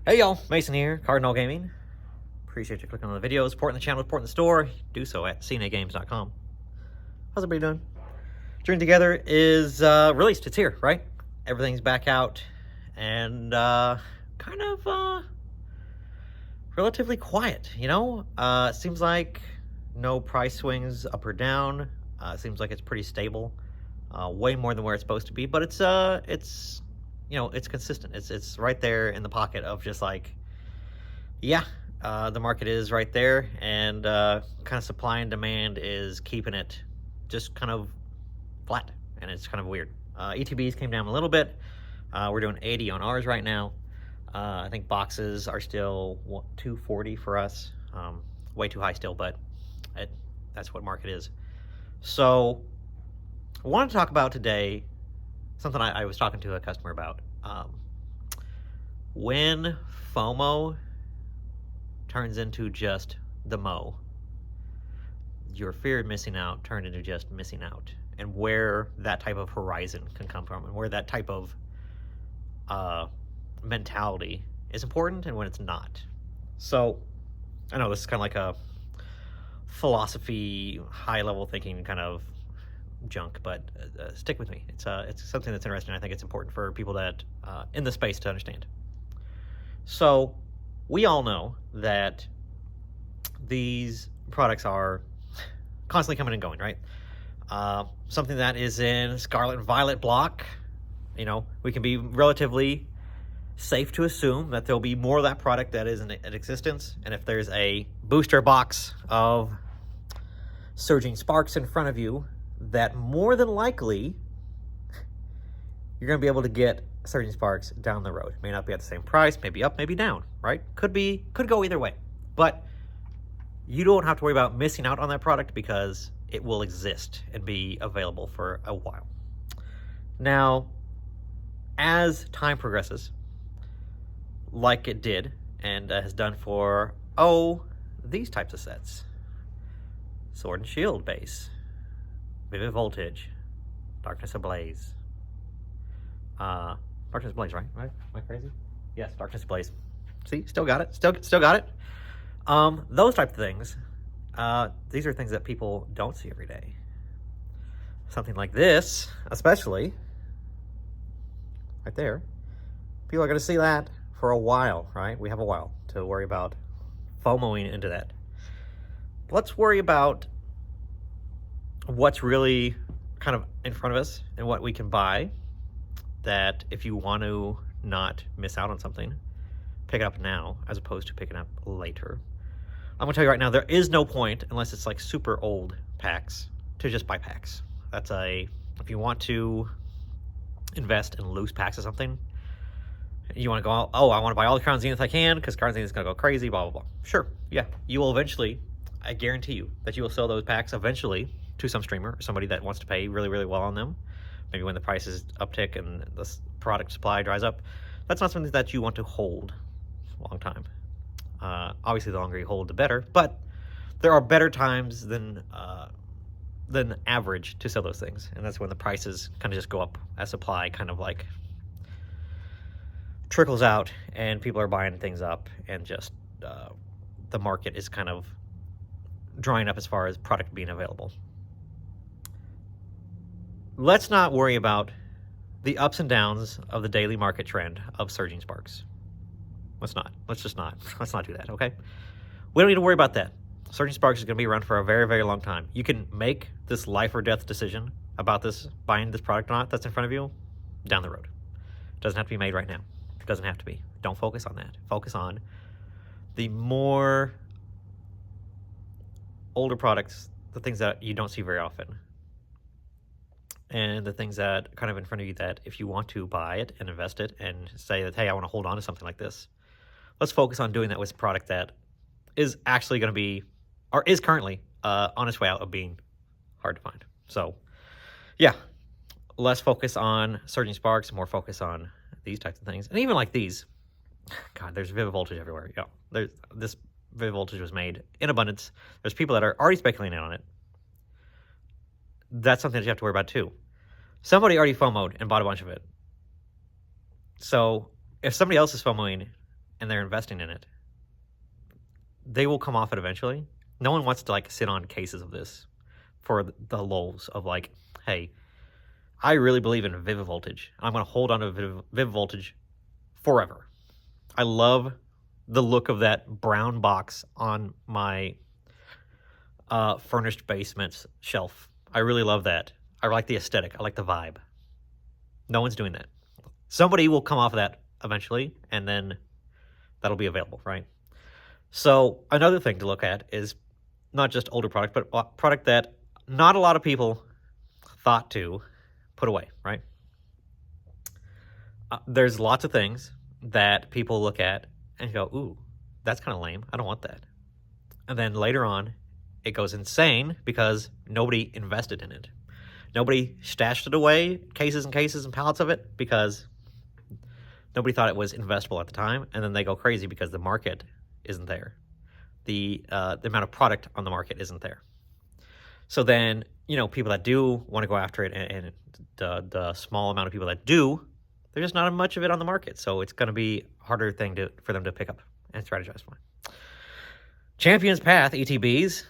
Hey y'all, Mason here, Cardinal Gaming. Appreciate you clicking on the video, supporting the channel, supporting the store. Do so at cnagames.com. How's everybody doing? Journey Together is released. It's here, right? Everything's back out and kind of relatively quiet, you know? It seems like no price swings up or down. It seems like it's pretty stable, way more than where it's supposed to be, but it's you know, it's consistent. It's right there in the pocket of just like, yeah, the market is right there, and kind of supply and demand is keeping it just kind of flat, and it's kind of weird. ETBs came down a little bit. We're doing 80 on ours right now. I think boxes are still 240 for us. Way too high still, but that's what market is. So I wanted to talk about today something I was talking to a customer about. When FOMO turns into just the mo, your fear of missing out turned into just missing out, and where that type of horizon can come from, and where that type of mentality is important and when it's not. So I know this is kind of like a philosophy, high-level thinking kind of junk, but stick with me. It's something that's interesting. I think it's important for people that in the space to understand. So we all know that these products are constantly coming and going, right? Something that is in scarlet and violet block, you know, we can be relatively safe to assume that there'll be more of that product that is in existence. And if there's a booster box of surging sparks in front of you, that more than likely you're going to be able to get surging sparks down the road. May not be at the same price, maybe up, maybe down, right? Could go either way. But you don't have to worry about missing out on that product because it will exist and be available for a while. Now, as time progresses, like it did and has done for, these types of sets. Sword and Shield base. Vivid Voltage, Darkness Ablaze. Darkness Ablaze, right? Am I crazy? Yes, Darkness Ablaze. See, still got it. Still got it. Those type of things. These are things that people don't see every day. Something like this, especially, right there. People are going to see that for a while, right? We have a while to worry about FOMOing into that. Let's worry about what's really kind of in front of us and what we can buy, that if you want to not miss out on something, pick it up now as opposed to picking up later. I'm gonna tell you right now, there is no point, unless it's like super old packs, to just buy packs. If you want to invest in loose packs of something, you want to go, I want to buy all the Crown Zenith I can because Crown Zenith is going to go crazy, blah, blah, blah. Sure, yeah, you will eventually, I guarantee you, that you will sell those packs eventually to some streamer or somebody that wants to pay really, really well on them. Maybe when the prices uptick and the product supply dries up. That's not something that you want to hold a long time. Obviously, the longer you hold, the better. But there are better times than average to sell those things, and that's when the prices kind of just go up as supply kind of like trickles out, and people are buying things up, and just the market is kind of drying up as far as product being available. Let's not worry about the ups and downs of the daily market trend of surging sparks. Let's just not do that, okay? We don't need to worry about that. Surging sparks is going to be around for a very, very long time. You can make this life or death decision about buying this product or not that's in front of you down the road. It doesn't have to be made right now. It doesn't have to be. Don't focus on that. Focus on the more older products, the things that you don't see very often, and the things that are kind of in front of you that if you want to buy it and invest it and say that, hey, I want to hold on to something like this, let's focus on doing that with a product that is actually going to be, or is currently on its way out of being hard to find. So, yeah, less focus on surging sparks, more focus on these types of things. And even like these, God, there's Vivid Voltage everywhere. Yeah, this Vivid Voltage was made in abundance. There's people that are already speculating on it. That's something that you have to worry about too. Somebody already FOMO'd and bought a bunch of it. So if somebody else is FOMOing and they're investing in it, they will come off it eventually. No one wants to like sit on cases of this for the lulls of like, hey, I really believe in Vivid Voltage. I'm going to hold on to Vivid Voltage forever. I love the look of that brown box on my furnished basement shelf. I really love that. I like the aesthetic. I like the vibe. No one's doing that. Somebody will come off of that eventually, and then that'll be available, right? So another thing to look at is not just older product, but product that not a lot of people thought to put away, right? There's lots of things that people look at and go, ooh, that's kind of lame. I don't want that. And then later on, it goes insane because nobody invested in it. Nobody stashed it away, cases and cases and pallets of it, because nobody thought it was investable at the time. And then they go crazy because the market isn't there. The amount of product on the market isn't there. So then, people that do want to go after it, and the small amount of people that do, there's just not much of it on the market. So it's going to be a harder thing for them to pick up and strategize for. Champions Path ETBs.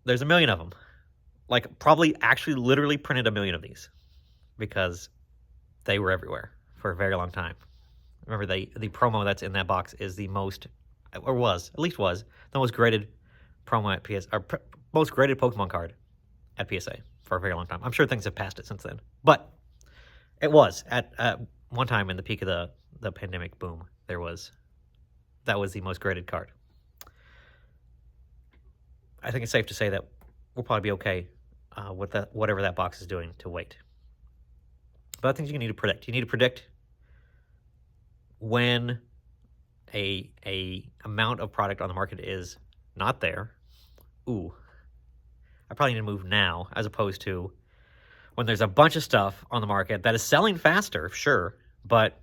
There's a million of them. Like, probably actually literally printed a million of these because they were everywhere for a very long time. Remember, the promo that's in that box is the most, or was, at least was, the most graded promo at PS, or most graded Pokemon card at PSA for a very long time. I'm sure things have passed it since then. But it was, at one time in the peak of the pandemic boom, that was the most graded card. I think it's safe to say that we'll probably be okay with that, whatever that box is doing, to wait. But I think you need to predict. You need to predict when a amount of product on the market is not there. Ooh, I probably need to move now, as opposed to when there's a bunch of stuff on the market that is selling faster, sure, but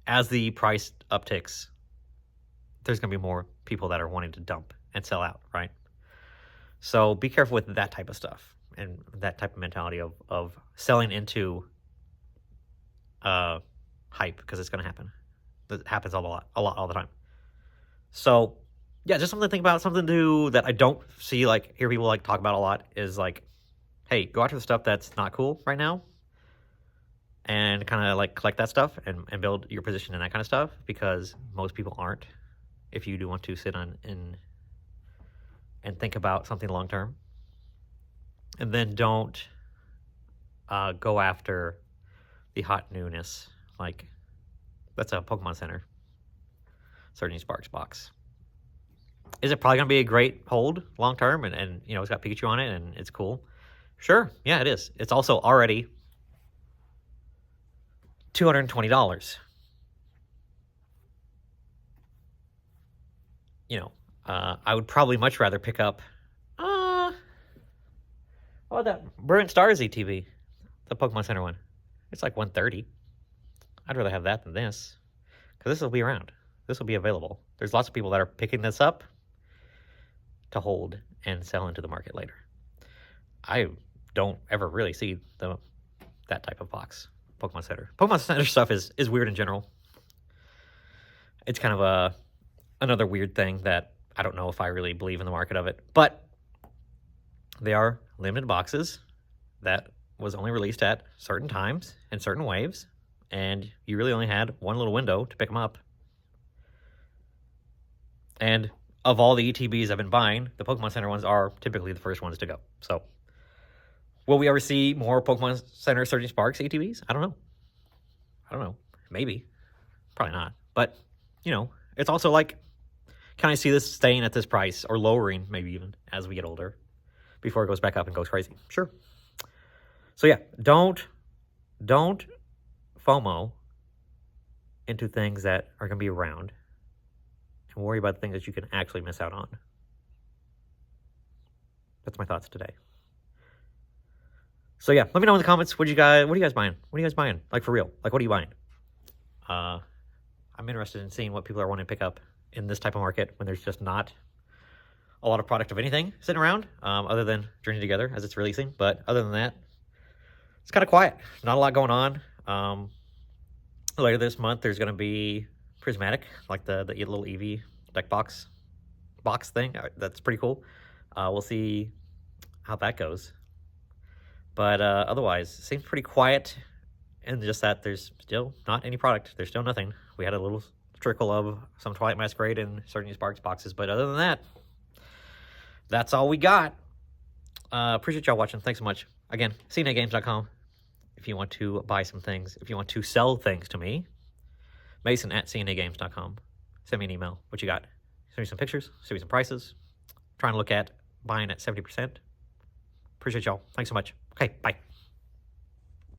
as the price upticks, there's going to be more people that are wanting to dump and sell out, right? So be careful with that type of stuff and that type of mentality of selling into hype, because it's going to happen. It happens a lot, all the time. So yeah, just something to think about, something to do that I don't see, like, hear people like talk about a lot, is like, hey, go after the stuff that's not cool right now and kind of like collect that stuff and build your position in that kind of stuff, because most people aren't. If you do want to sit on and think about something long term, and then don't go after the hot newness. Like, that's a Pokemon Center Surging Sparks box. Is it probably going to be a great hold long term? And it's got Pikachu on it and it's cool. Sure, yeah, it is. It's also already $220. I would probably much rather pick up that Brilliant Stars ETB, the Pokemon Center one. It's like $130. I'd rather have that than this, because this will be around. This will be available. There's lots of people that are picking this up to hold and sell into the market later. I don't ever really see that type of box. Pokemon Center. Pokemon Center stuff is weird in general. It's kind of another weird thing that I don't know if I really believe in the market of it. But they are limited boxes that was only released at certain times and certain waves, and you really only had one little window to pick them up. And of all the ETBs I've been buying, the Pokemon Center ones are typically the first ones to go. So will we ever see more Pokemon Center Surging Sparks ETBs? I don't know. Maybe. Probably not. But, it's also like, can I see this staying at this price or lowering maybe even as we get older before it goes back up and goes crazy? Sure. So yeah, don't FOMO into things that are going to be around and worry about the things that you can actually miss out on. That's my thoughts today. So yeah, let me know in the comments, what are you guys buying? What are you guys buying? Like, for real. Like, what are you buying? I'm interested in seeing what people are wanting to pick up in this type of market when there's just not a lot of product of anything sitting around, other than Journey Together as it's releasing. But other than that, it's kind of quiet. Not a lot going on. Later this month, there's going to be Prismatic, like the little EV deck box thing. That's pretty cool. We'll see how that goes. But otherwise, seems pretty quiet, and just that there's still not any product. There's still nothing. We had a little trickle of some Twilight Masquerade and certain Sparks boxes, but other than that, that's all we got. Appreciate y'all watching. Thanks so much. Again, cnagames.com if you want to buy some things. If you want to sell things to me, Mason at cnagames.com. Send me an email. What you got? Send me some pictures. Send me some prices. Trying to look at buying at 70%. Appreciate y'all. Thanks so much. Okay, bye.